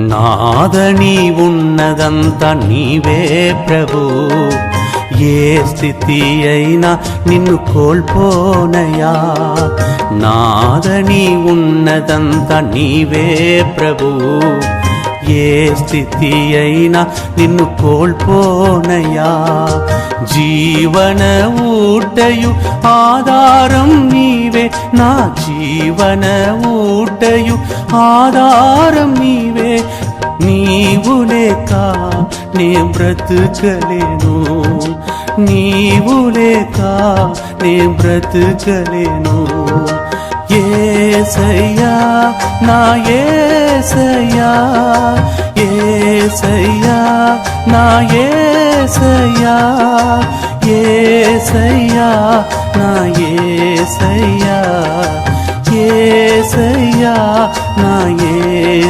నాదని ఉన్నదంతా నీవే ప్రభు, ఏ స్థితి అయినా నిన్ను కోల్పోనయా. నాదని ఉన్నదంతా నీవే ప్రభు, ఏ స్థితి అయినా నిన్ను కోల్పోనయా. జీవన ఊటయు ఆధారం నీవే, నా జీవన ఊటయు ఆధారం నీవే. నీవు లేక నే బ్రతుకలేను, నీవు లేక నే బ్రతుకలేను. యేసయ్యా నా యేసయ్యా, యేసయ్యా నా యేసయ్యా, యేసయ్యా నా యేసయ్యా, యేసయ్యా నా యేసయ్యా.